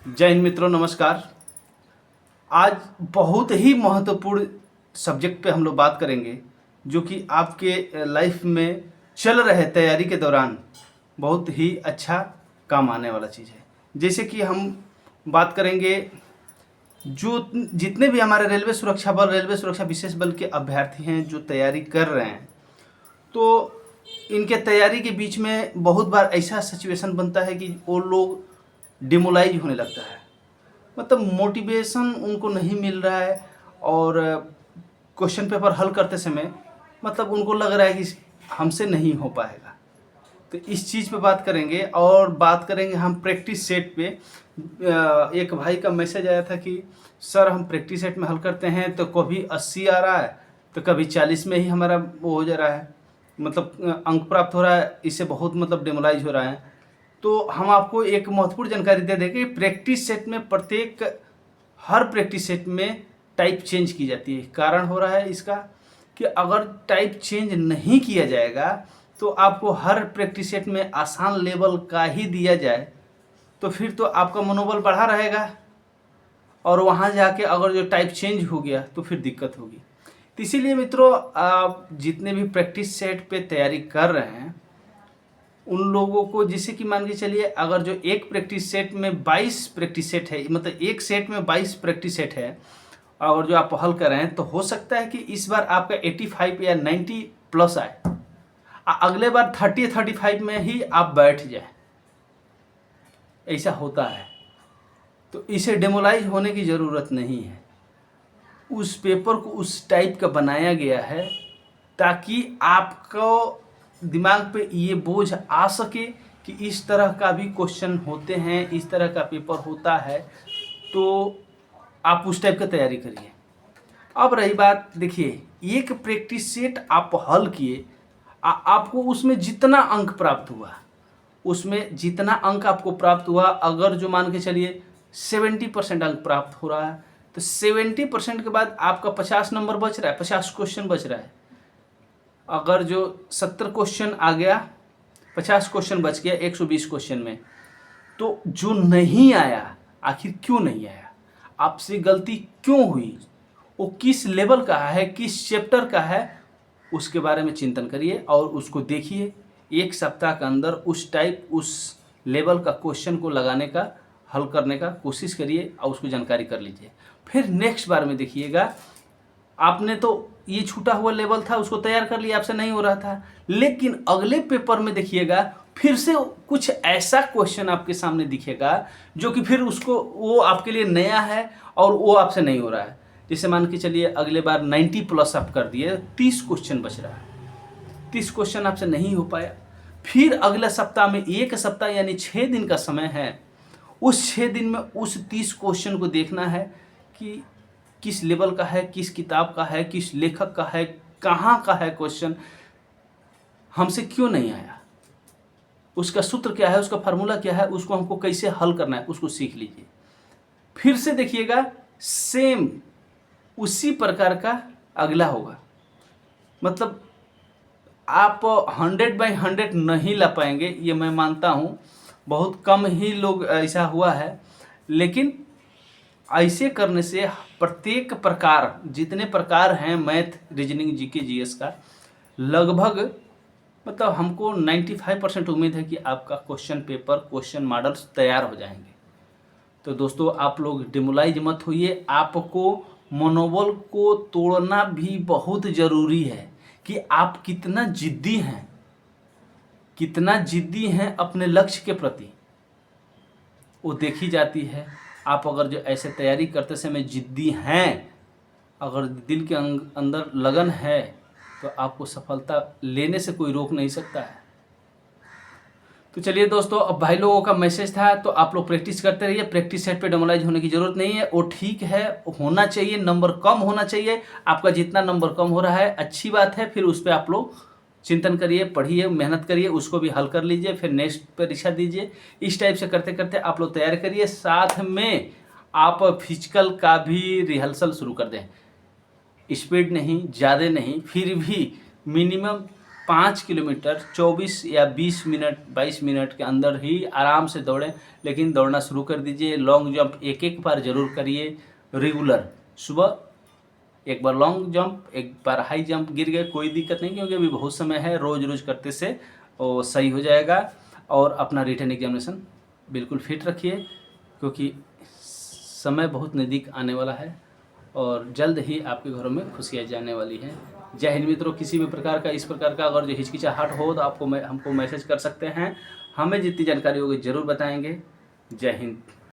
जय हिंद मित्रों, नमस्कार। आज बहुत ही महत्वपूर्ण सब्जेक्ट पे हम लोग बात करेंगे जो कि आपके लाइफ में चल रहे तैयारी के दौरान बहुत ही अच्छा काम आने वाला चीज़ है। जैसे कि हम बात करेंगे जो जितने भी हमारे रेलवे सुरक्षा बल, रेलवे सुरक्षा विशेष बल के अभ्यर्थी हैं जो तैयारी कर रहे हैं, तो इनके तैयारी के बीच में बहुत बार ऐसा सिचुएशन बनता है कि वो लोग डिमोलाइज होने लगता है। मतलब मोटिवेशन उनको नहीं मिल रहा है और क्वेश्चन पेपर हल करते समय मतलब उनको लग रहा है कि हमसे नहीं हो पाएगा। तो इस चीज़ पे बात करेंगे और बात करेंगे हम प्रैक्टिस सेट पे। एक भाई का मैसेज आया था कि सर हम प्रैक्टिस सेट में हल करते हैं तो कभी 80 आ रहा है तो कभी 40 में ही हमारा वो हो जा रहा है, मतलब अंक प्राप्त हो रहा है, इससे बहुत मतलब डिमोलाइज हो रहा है। तो हम आपको एक महत्वपूर्ण जानकारी दे दें कि प्रैक्टिस सेट में हर प्रैक्टिस सेट में टाइप चेंज की जाती है। कारण हो रहा है इसका कि अगर टाइप चेंज नहीं किया जाएगा तो आपको हर प्रैक्टिस सेट में आसान लेवल का ही दिया जाए तो फिर तो आपका मनोबल बढ़ा रहेगा और वहाँ जाके अगर जो टाइप चेंज हो गया तो फिर दिक्कत होगी। तो इसीलिए मित्रों, आप जितने भी प्रैक्टिस सेट पे तैयारी कर रहे हैं उन लोगों को, जैसे कि मान के चलिए अगर जो एक प्रैक्टिस सेट में 22 प्रैक्टिस सेट है, मतलब एक सेट में 22 प्रैक्टिस सेट है और जो आप हल कर रहे हैं, तो हो सकता है कि इस बार आपका 85 या 90 प्लस आए, अगले बार 30-35 में ही आप बैठ जाए। ऐसा होता है। तो इसे डेमोलाइज होने की ज़रूरत नहीं है। उस पेपर को उस टाइप का बनाया गया है ताकि आपको दिमाग पे ये बोझ आ सके कि इस तरह का भी क्वेश्चन होते हैं, इस तरह का पेपर होता है, तो आप उस टाइप का तैयारी करिए। अब रही बात, देखिए एक प्रैक्टिस सेट आप हल किए, आपको उसमें जितना अंक प्राप्त हुआ, उसमें जितना अंक आपको प्राप्त हुआ, अगर जो मान के चलिए 70% अंक प्राप्त हो रहा है तो 70% के बाद आपका 50 नंबर बच रहा है, 50 क्वेश्चन बच रहा है। अगर जो 70 क्वेश्चन आ गया, 50 क्वेश्चन बच गया 120 क्वेश्चन में, तो जो नहीं आया आखिर क्यों नहीं आया, आपसे गलती क्यों हुई, वो किस लेवल का है, किस चैप्टर का है, उसके बारे में चिंतन करिए और उसको देखिए। एक सप्ताह के अंदर उस टाइप उस लेवल का क्वेश्चन को लगाने का, हल करने का कोशिश करिए और उसको जानकारी कर लीजिए। फिर नेक्स्ट बार में देखिएगा, आपने तो ये छूटा हुआ लेवल था उसको तैयार कर लिया, आपसे नहीं हो रहा था, लेकिन अगले पेपर में देखिएगा फिर से कुछ ऐसा क्वेश्चन आपके सामने दिखेगा जो कि फिर उसको वो आपके लिए नया है और वो आपसे नहीं हो रहा है। जैसे मान के चलिए अगले बार 90 प्लस आप कर दिए, 30 क्वेश्चन बच रहा है, 30 क्वेश्चन आपसे नहीं हो पाया, फिर अगला सप्ताह में, एक सप्ताह यानी 6 दिन का समय है, उस 6 दिन में उस 30 क्वेश्चन को देखना है कि किस लेवल का है, किस किताब का है, किस लेखक का है, कहाँ का है क्वेश्चन, हमसे क्यों नहीं आया, उसका सूत्र क्या है, उसका फार्मूला क्या है, उसको हमको कैसे हल करना है, उसको सीख लीजिए। फिर से देखिएगा सेम उसी प्रकार का अगला होगा। मतलब आप 100/100 नहीं ला पाएंगे, ये मैं मानता हूँ, बहुत कम ही लोग ऐसा हुआ है, लेकिन ऐसे करने से प्रत्येक प्रकार, जितने प्रकार हैं मैथ, रीजनिंग, जीके, जीएस का, लगभग मतलब हमको 95% उम्मीद है कि आपका क्वेश्चन पेपर, क्वेश्चन मॉडल्स तैयार हो जाएंगे। तो दोस्तों, आप लोग डिमोलाइज मत होइए। आपको मनोबल को तोड़ना भी बहुत ज़रूरी है कि आप कितना जिद्दी हैं अपने लक्ष्य के प्रति, वो देखी जाती है। आप अगर जो ऐसे तैयारी करते समय जिद्दी हैं, अगर दिल के अंदर लगन है, तो आपको सफलता लेने से कोई रोक नहीं सकता है। तो चलिए दोस्तों, अब भाई लोगों का मैसेज था, तो आप लोग प्रैक्टिस करते रहिए। प्रैक्टिस सेट पे डेमोलाइज होने की ज़रूरत नहीं है, वो ठीक है, होना चाहिए, नंबर कम होना चाहिए। आपका जितना नंबर कम हो रहा है अच्छी बात है, फिर उस पर आप लोग चिंतन करिए, पढ़िए, मेहनत करिए, उसको भी हल कर लीजिए, फिर नेक्स्ट परीक्षा दीजिए। इस टाइप से करते करते आप लोग तैयार करिए। साथ में आप फिजिकल का भी रिहर्सल शुरू कर दें, स्पीड नहीं, ज़्यादा नहीं, फिर भी मिनिमम 5 किलोमीटर 24 या 20 मिनट 22 मिनट के अंदर ही आराम से दौड़ें, लेकिन दौड़ना शुरू कर दीजिए। लॉन्ग जंप एक एक बार ज़रूर करिए रेगुलर। सुबह एक बार लॉन्ग जंप, एक बार हाई जंप, गिर गए कोई दिक्कत नहीं, क्योंकि अभी बहुत समय है, रोज़ रोज़ करते से वो सही हो जाएगा। और अपना रिटन एग्जामिनेशन बिल्कुल फिट रखिए, क्योंकि समय बहुत नज़दीक आने वाला है और जल्द ही आपके घरों में खुशियाँ जाने वाली हैं। जय हिंद मित्रों। किसी भी प्रकार का इस प्रकार का अगर जो हिचकिचाहट हो तो हमको मैसेज कर सकते हैं। हमें जितनी जानकारी होगी ज़रूर बताएंगे। जय हिंद।